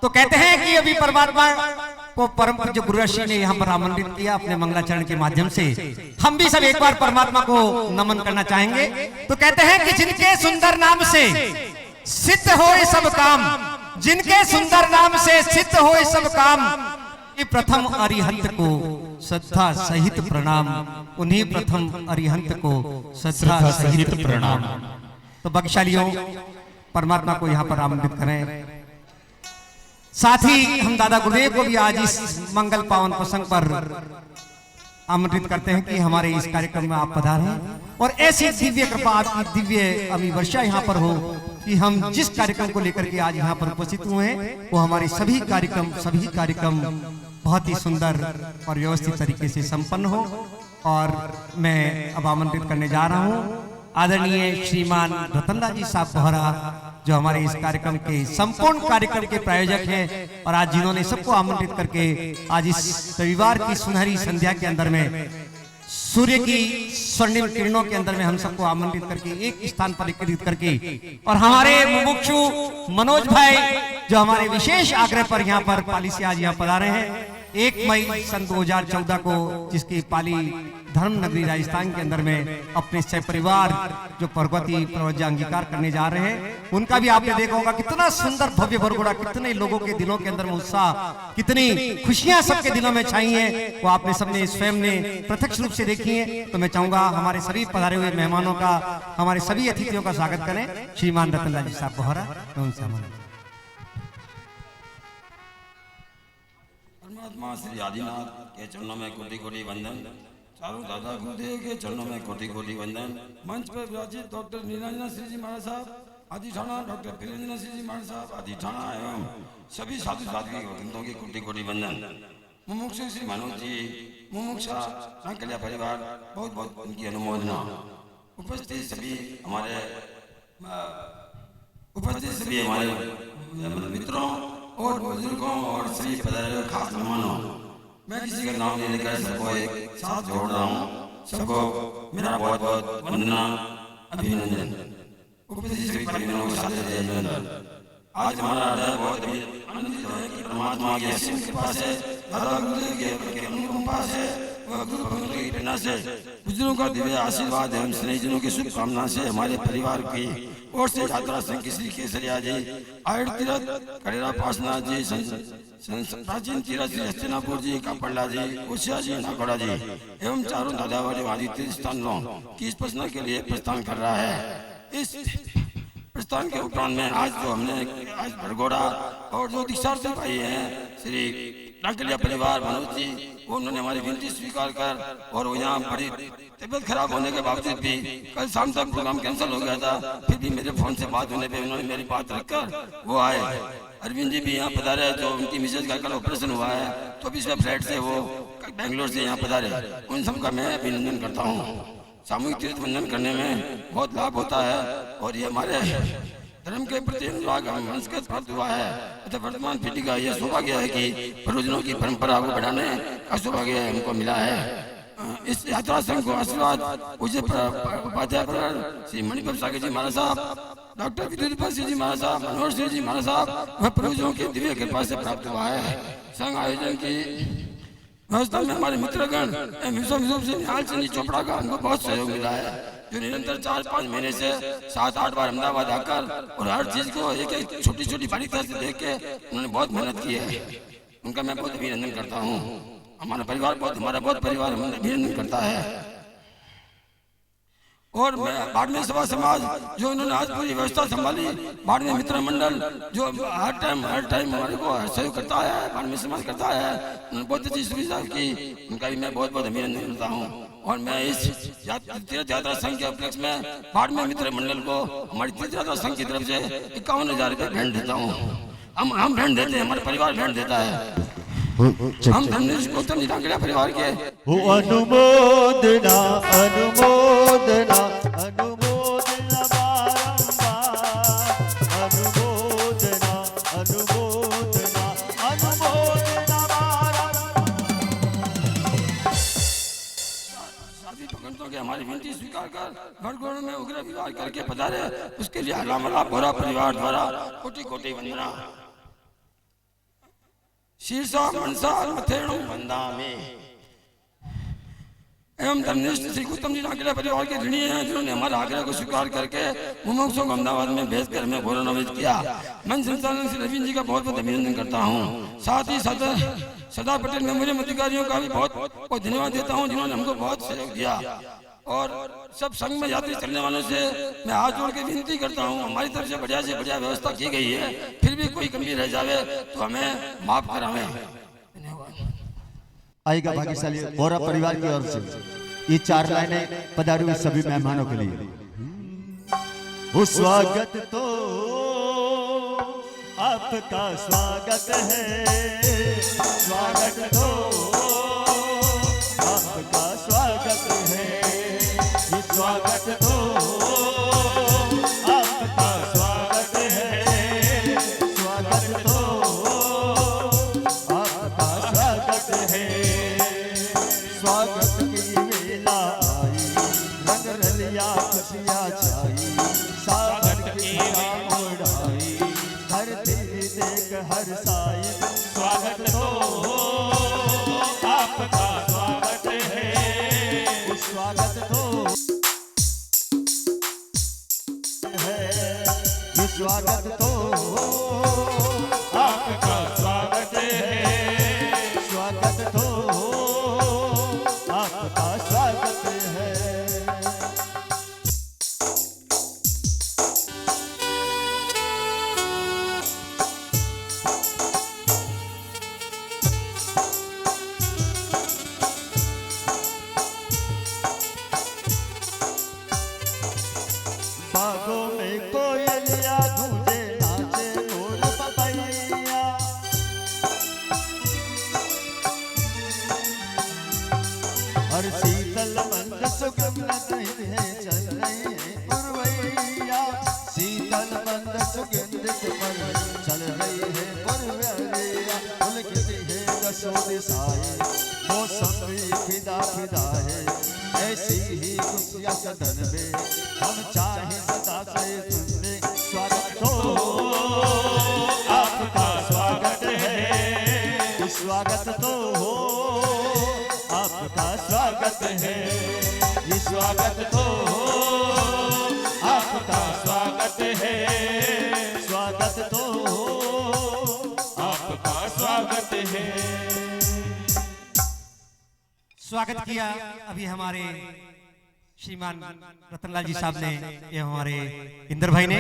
तो कहते हैं कि अभी परमात्मा को परम पूज्य गुरु ऋषि ने यहाँ पर आमंत्रित किया अपने मंगलाचरण के माध्यम से। हम भी सब एक बार परमात्मा को नमन करना चाहेंगे। तो कहते हैं कि जिनके सुंदर नाम से सिद्ध होए सब काम, जिनके सुंदर नाम से सिद्ध होए सब काम, कि प्रथम अरिहंत को श्रद्धा सहित प्रणाम, उन्हीं प्रथम अरिहंत को श्रद्धा सहित प्रणाम। तो भाग्यशालियों, परमात्मा को यहाँ पर आमंत्रित करें। साथ ही हम दादा गुरुदेव को भी आज इस मंगल पावन प्रसंग पर आमंत्रित करते हैं कि हमारे इस कार्यक्रम में आप पधारें और ऐसी दिव्य कृपा, आपकी दिव्य अभिवर्षा यहाँ पर हो कि हम जिस कार्यक्रम को लेकर के आज यहाँ पर उपस्थित हुए हैं वो हमारे सभी कार्यक्रम बहुत ही सुंदर और व्यवस्थित तरीके से संपन्न हो। और मैं अब आमंत्रित करने जा रहा हूँ आदरणीय श्रीमान रतनलाल जी साहब बोहरा, जो हमारे इस कार्यक्रम के संपूर्ण कार्यक्रम के प्रायोजक हैं और आज जिन्होंने सबको आमंत्रित करके आज इस रविवार की सुनहरी संध्या के अंदर में सूर्य की स्वर्णिम किरणों के अंदर में हम सबको आमंत्रित करके एक स्थान पर एकत्रित करके, और हमारे मुमुक्षु मनोज भाई जो हमारे विशेष आग्रह पर यहाँ पर पाली से आज यहाँ पधारे हैं। 1 मई सन 2014 को जिसकी पाली धर्म नगरी राजस्थान के अंदर में अपने सपरिवार जो भगवती प्रवज्जा अंगीकार करने जा रहे हैं, उनका भी आपने देखा होगा कितना सुंदर भव्य भरगोड़ा, कितने लोगों के दिलों के अंदर में उत्साह, कितनी खुशियां सबके दिलों में छाई हैं, वो आपने सबने स्वयं ने प्रत्यक्ष रूप से देखी है। तो मैं चाहूंगा हमारे सभी पधारे हुए मेहमानों का, हमारे सभी अतिथियों का स्वागत करें। श्रीमान रतनलाल जी साहब बोहरा, परमात्मा श्री आदिनाथ के चरणों में कोटि कोटि वंदन, चारों दादा गुरुदेव के चरणों में कोटि कोटि वंदन। मंच पर विराजित डॉक्टर नीलांजना श्री जी महाराज साहब आदि ठाणा, डॉक्टर प्रियंजना श्री जी महाराज साहब आदि ठाणा एवं सभी साधु साध्वी भक्तों की कोटि कोटि वंदन। मुमुक्षु श्री मनोज जी, मुमुक्षा सांकलिया परिवार, बहुत बहुत उनकी अनुमोदना। उपस्थित सभी हमारे मित्रों और बुजुर्गों और सभी पधारे खास मेहमानों, मैं किसी का नाम नहीं लेकर सबको एक साथ जोड़ रहा हूँ। सबको मेरा बहुत बहुत वंदना, अभिनंदन। उपस्थित सभी परिजनों के साथ आज हमारा हृदय बहुत आनंदित है कि परमात्मा की असीम कृपा से, दादा गुरुदेव के अनुकंपा से, गुरु भगवती की प्रेरणा से, बुजुर्गों का दिव्य आशीर्वाद एवं स्नेहजनों की शुभकामना से हमारे परिवार की ओर से यात्रा संघ श्री केसरिया जी, आयड़ तीरथ कड़ेरा पासनाथ जी, प्राचीन तीरथ श्री हस्तिनापुर जी, कापड़ला जी, उसिया जी, नागौड़ा जी एवं चारों दादावाड़ी आदि तीर्थ स्थानों की स्पर्शना के लिए प्रस्थान कर रहा है। इस प्रस्थान के उपरांत में आज जो हमने आज भरगोड़ा और जो दीक्षार्थी भाई हैं श्री टांकलिया परिवार मनोज जी, उन्होंने हमारी विनती स्वीकार कर, और वो यहाँ बड़ी तबियत खराब होने के बावजूद भी कल शाम तक प्रोग्राम कैंसिल हो गया था, फिर भी मेरे फोन से बात होने पे उन्होंने मेरी बात रखकर वो आए। अरविंद जी भी यहाँ पधारे, जो उनकी मिसेज का कल ऑपरेशन हुआ है तो भी इसमें फ्लाइट से वो बेंगलोर से यहाँ पधारे, उन सबका मैं अभिनंदन करता हूँ। सामूहिक तीर्थ वंदन करने में बहुत लाभ होता है और ये हमारे धर्म के प्रति अनुराग हम संस्कृत प्राप्त हुआ है। अतः वर्तमान पीढ़ी का यह सौभाग्य है कि पूर्वजों की परंपरा को बढ़ाने का सौभाग्य हमको मिला है। इस यात्रा संघ को आशीर्वाद पूज्य उपाध्याय श्री मणिपत सागर जी महाराज साहब, डॉक्टर विद्युत सिंह जी महाराज साहब, मनोहर सिंह जी महाराज साहब वह पूर्वजों के दिव्य कृपा से प्राप्त हुआ है। संघ आयोजन की व्यवस्था में हमारे मित्रगण निहाल सिंह चोपड़ा का हमको बहुत सहयोग मिला है, जो निरंतर 4-5 महीने से 7-8 बार अहमदाबाद आकर और हर चीज को एक छोटी छोटी बारीकी से देख के उन्होंने बहुत मेहनत की है। उनका मैं बहुत अभिनंदन करता हूँ। हमारा परिवार अभिनंदन करता है। और मैं बाड़मेर सभा समाज जो इन्होंने आज पूरी व्यवस्था संभाली, बाड़मेर मित्र मंडल जो हर टाइम हमारे को सहयोग करता है, बाड़मेर समाज करता है, उन्होंने बहुत अच्छी सुविधा की, उनका भी मैं बहुत बहुत अभिनंदन करता हूँ। और मैं इस तीर्थ यात्रा संघ के उपलक्ष्य में बाड़मेर मित्र मंडल को हमारी तीर्थ यात्रा संघ की तरफ से 51,000 रुपये भेंट देता हूँ। हम भेंट देते हैं, हमारा परिवार भेंट देता है। हम गौतम जी टांकलिया परिवार के अनुमोदना अनुमोदना अनुमोदना अनुमोदना अनुमोदना अनुमोदना साथी भक्तों के हमारी विनती स्वीकार कर भरगोड़ में उग्र विवाह करके पधारे, उसके लिए हलामला बोरा परिवार द्वारा कोटि कोटि वंदना। शीर्षा मनसा मथेणु वंदामि। एवं धर्मनिष्ठ श्री गौतम जी नागेला परिवार के ऋणी हैं जिन्होंने हमारे आग्रह को स्वीकार करके मुमुक्षुओं को अहमदाबाद में भेजकर हमें भोजन नवेद किया। मैं संचालक श्री रवीन जी का बहुत बहुत अभिनंदन करता हूँ। साथ ही सरदार पटेल मेमोरियल अधिकारियों का भी बहुत बहुत धन्यवाद देता हूँ जिन्होंने हमको बहुत सहयोग दिया। और सब संघ में यात्री चलने वालों से मैं हाथ जोड़ के विनती करता हूँ, हमारी तरफ से बढ़िया व्यवस्था की गई है, फिर भी कोई कमी रह जावे तो हमें माफ करावें। आएगा भाग्यशाली बोरा परिवार की ओर से ये 4 लाइनें पधारे हुए सभी मेहमानों के लिए। वो स्वागत तो आपका स्वागत है, स्वागत तो आपका स्वागत है, ये स्वागत तो आपका स्वागत है, स्वागत तो आपका स्वागत है। स्वागत की वेला आई, रंग रलिया खुशियाँ छाई, सावन की हवा उड़ाई, धरती देख हर साई। स्वागत हो आपका स्वागत है, स्वागत हो है, ये स्वागत तो आपका स्वागत है, स्वागत तो आपका स्वागत है। बागों में कोयलिया गूंजे नाचे मोर पपैया, और शीतल मंद सुगंध रही है चल रही है पुरवैया, शीतल मंद सुगंधित पर चल रही है पुरवैया, उलगती है दसों दिशाएं मौसम भी फिदा फिदा है, ऐसी ही खुशियाँ सदन में हम चाहे सदा से सुनने। स्वागत हो आपका स्वागत है, स्वागत तो हो आपका स्वागत है, ये स्वागत तो आपका स्वागत है, स्वागत तो आपका स्वागत है। स्वागत किया अभी हमारे श्रीमान रतनलाल जी साहब ने, ये हमारे इंद्र भाई ने।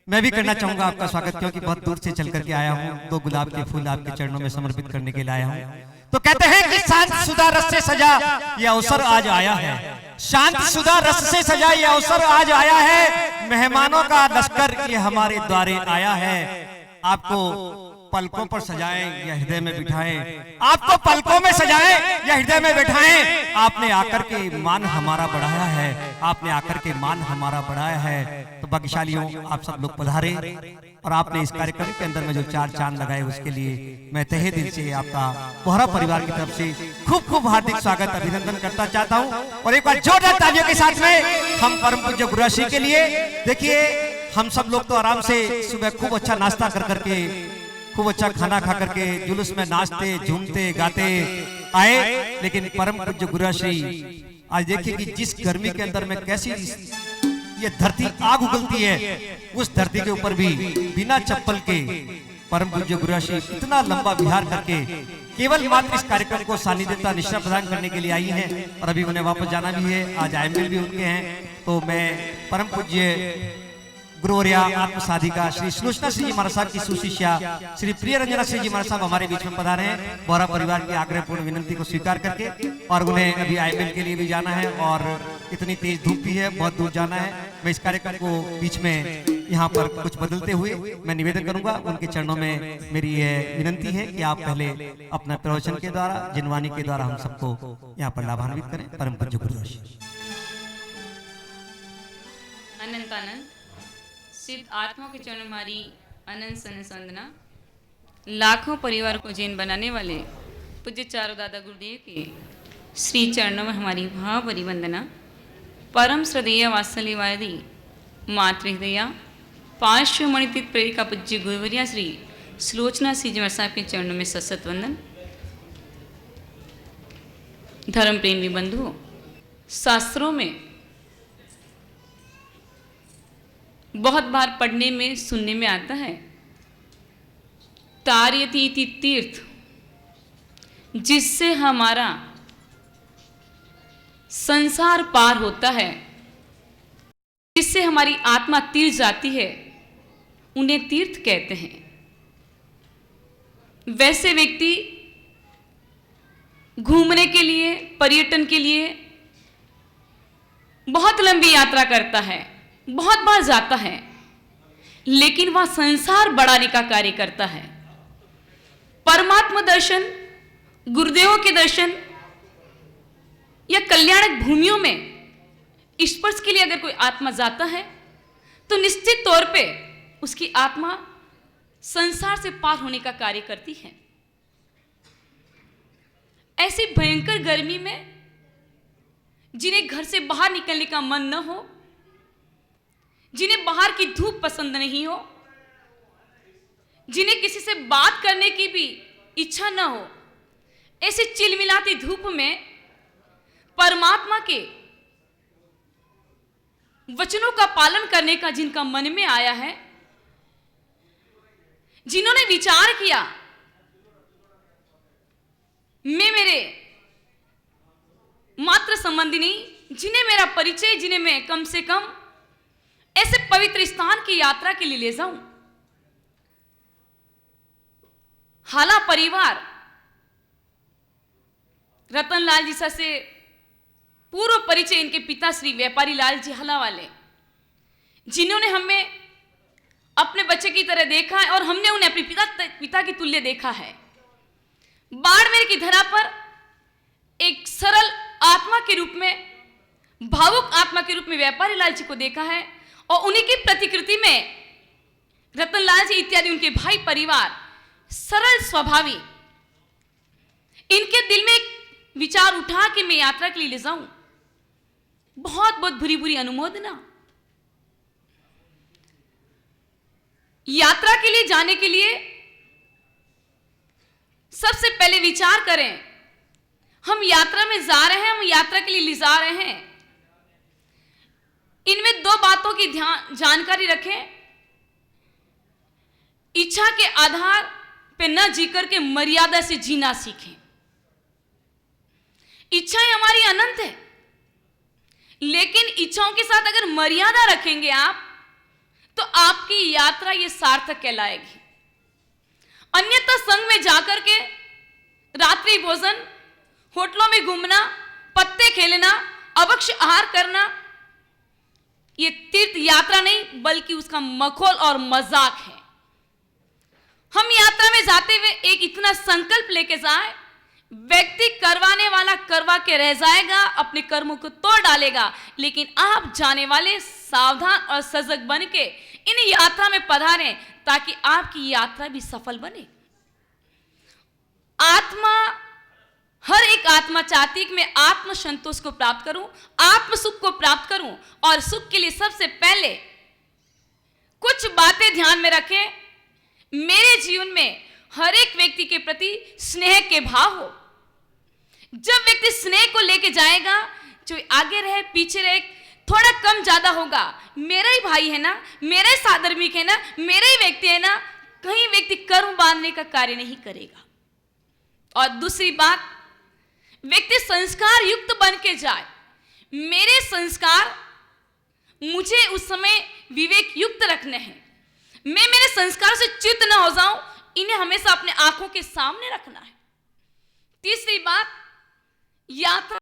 मैं भी करना चाहूंगा आपका स्वागत, क्योंकि बहुत दूर से चल करके आया हूँ, 2 गुलाब के फूल आपके चरणों में समर्पित करने के लिए आया हूँ। तो कहते हैं कि शांत सुधा रस से सजा ये अवसर आज आया है, शांत सुधा रस से सजा ये अवसर आज आया है, मेहमानों का लश्कर ये हमारे द्वारे आया है। आपको पलकों पर सजाएं या हृदय में बिठाएं, आपको पलकों में सजाएं या हृदय में बिठाएं। आपने आकर के मान हमारा बढ़ाया है, आपने आकर के मान हमारा बढ़ाया है। तो भाग्यशालियों आप सब लोग पधारे, और आपने इस कार्यक्रम के अंदर में जो 4 चांद लगाए उसके लिए मैं तहे दिल से आपका बोहरा परिवार की तरफ से खूब खूब हार्दिक स्वागत अभिनंदन करता चाहता हूँ। और एक बार जोरदार तालियों के साथ में हम परम पूज्य गुरुश्री के लिए। देखिए हम सब लोग तो आराम से सुबह खूब अच्छा नाश्ता कर करके, खूब अच्छा खाना खा करके जुलूस में नाचते झूमते गाते आए, लेकिन परम पूज्य गुरुश्री आज देखिए कि जिस गर्मी के अंदर में कैसी ये धरती आग उगलती है, उस धरती के ऊपर भी बिना चप्पल के परम पूज्य गुरुश्री इतना लंबा विहार करके केवल मात्र इस कार्यक्रम को सानिध्यता निष्ठा प्रदान करने के लिए आई हैं, और अभी उन्हें वापस जाना भी है। आज आयमिल भी उनके हैं। तो मैं परम पूज्य गुरुवर्या आत्म साधिका श्री सुलोचना श्री जी महाराज साहब की सुशिष्या श्री प्रिय रंजना श्री जी महाराज साहब हमारे बीच में पधारे हैं, बोहरा परिवार की आग्रहपूर्ण विनंती को स्वीकार करके। और उन्हें अभी आईएमएल के लिए भी जाना है, और इतनी तेज धूप भी है, बहुत दूर जाना है। मैं इस कार्यक्रम को बीच में यहाँ पर कुछ बदलते हुए मैं निवेदन करूंगा, उनके चरणों में मेरी यह विनंती है कि आप पहले अपना प्रवचन के द्वारा, जिनवानी के द्वारा हम सबको यहाँ पर लाभान्वित करें। परम पूज्य गुरुश्री अनंत आनंद सिद्ध आत्मा के चरण हमारी अनंत सनस वंदना। लाखों परिवार को जैन बनाने वाले पूज्य चारों दादा गुरुदेव के श्री चरणों में हमारी भावभरी वंदना। परम श्रद्धेय वात्सल्यवादी मातृहृदया पार्श्व मणितीत प्रेरिका पूज्य गुरुवर्या श्री सुलोचना सीजमर साहब के चरणों में सशत वंदन। धर्म प्रेमी बंधुओं, शास्त्रों में बहुत बार पढ़ने में सुनने में आता है, तार्यति इति तीर्थ, जिससे हमारा संसार पार होता है, जिससे हमारी आत्मा तीर जाती है, उन्हें तीर्थ कहते हैं। वैसे व्यक्ति घूमने के लिए, पर्यटन के लिए बहुत लंबी यात्रा करता है, बहुत बार जाता है, लेकिन वह संसार बढ़ाने का कार्य करता है। परमात्मा दर्शन, गुरुदेवों के दर्शन या कल्याणक भूमियों में स्पर्श के लिए अगर कोई आत्मा जाता है तो निश्चित तौर पे उसकी आत्मा संसार से पार होने का कार्य करती है। ऐसी भयंकर गर्मी में जिन्हें घर से बाहर निकलने का मन न हो, जिन्हें बाहर की धूप पसंद नहीं हो, जिन्हें किसी से बात करने की भी इच्छा न हो, ऐसी चिलमिलाती धूप में परमात्मा के वचनों का पालन करने का जिनका मन में आया है, जिन्होंने विचार किया मैं मेरे मात्र संबंधी नहीं, जिन्हें मेरा परिचय, जिन्हें मैं कम से कम ऐसे पवित्र स्थान की यात्रा के लिए ले जाऊं। हाला परिवार रतन लाल जी से पूर्व परिचय इनके पिता श्री व्यापारी लाल जी हाला वाले, जिन्होंने हमें अपने बच्चे की तरह देखा है और हमने उन्हें अपने पिता की तुल्य देखा है। बाड़मेर की धरा पर एक सरल आत्मा के रूप में, भावुक आत्मा के रूप में व्यापारी लाल जी को देखा है और उन्हीं की प्रतिकृति में रतन लाल जी इत्यादि उनके भाई परिवार सरल स्वभावी, इनके दिल में एक विचार उठा कि मैं यात्रा के लिए ले जाऊं। बहुत बहुत बुरी बुरी अनुमोदना। यात्रा के लिए जाने के लिए सबसे पहले विचार करें, हम यात्रा में जा रहे हैं, हम यात्रा के लिए ले जा रहे हैं। इनमें दो बातों की जानकारी रखें। इच्छा के आधार पे न जीकर के मर्यादा से जीना सीखें। इच्छाएं हमारी अनंत है, लेकिन इच्छाओं के साथ अगर मर्यादा रखेंगे आप, तो आपकी यात्रा ये सार्थक कहलाएगी। अन्यथा संग में जाकर के रात्रि भोजन, होटलों में घूमना, पत्ते खेलना, अभक्ष आहार करना, ये तीर्थ यात्रा नहीं बल्कि उसका मखौल और मजाक है। हम यात्रा में जाते हुए एक इतना संकल्प लेके जाए, व्यक्ति करवाने वाला करवा के रह जाएगा, अपने कर्मों को तोड़ डालेगा, लेकिन आप जाने वाले सावधान और सजग बन के इन यात्रा में पधारें ताकि आपकी यात्रा भी सफल बने। आत्मा, हर एक आत्मा चाहती है कि मैं आत्म संतोष को प्राप्त करूं, आत्म सुख को प्राप्त करूं, और सुख के लिए सबसे पहले कुछ बातें ध्यान में रखें। मेरे जीवन में हर एक व्यक्ति के प्रति स्नेह के भाव हो। जब व्यक्ति स्नेह को लेके जाएगा, जो आगे रहे पीछे रहे, थोड़ा कम ज्यादा होगा, मेरा ही भाई है ना, मेरा ही साधर्मिक है ना, मेरा ही व्यक्ति है ना, कहीं व्यक्ति कर्म बांधने का कार्य नहीं करेगा। और दूसरी बात, व्यक्ति संस्कार युक्त बन के जाए। मेरे संस्कार मुझे उस समय विवेक युक्त रखने हैं, मैं मेरे संस्कार से च्युत न हो जाऊं, इन्हें हमेशा अपने आंखों के सामने रखना है। तीसरी बात, यात्रा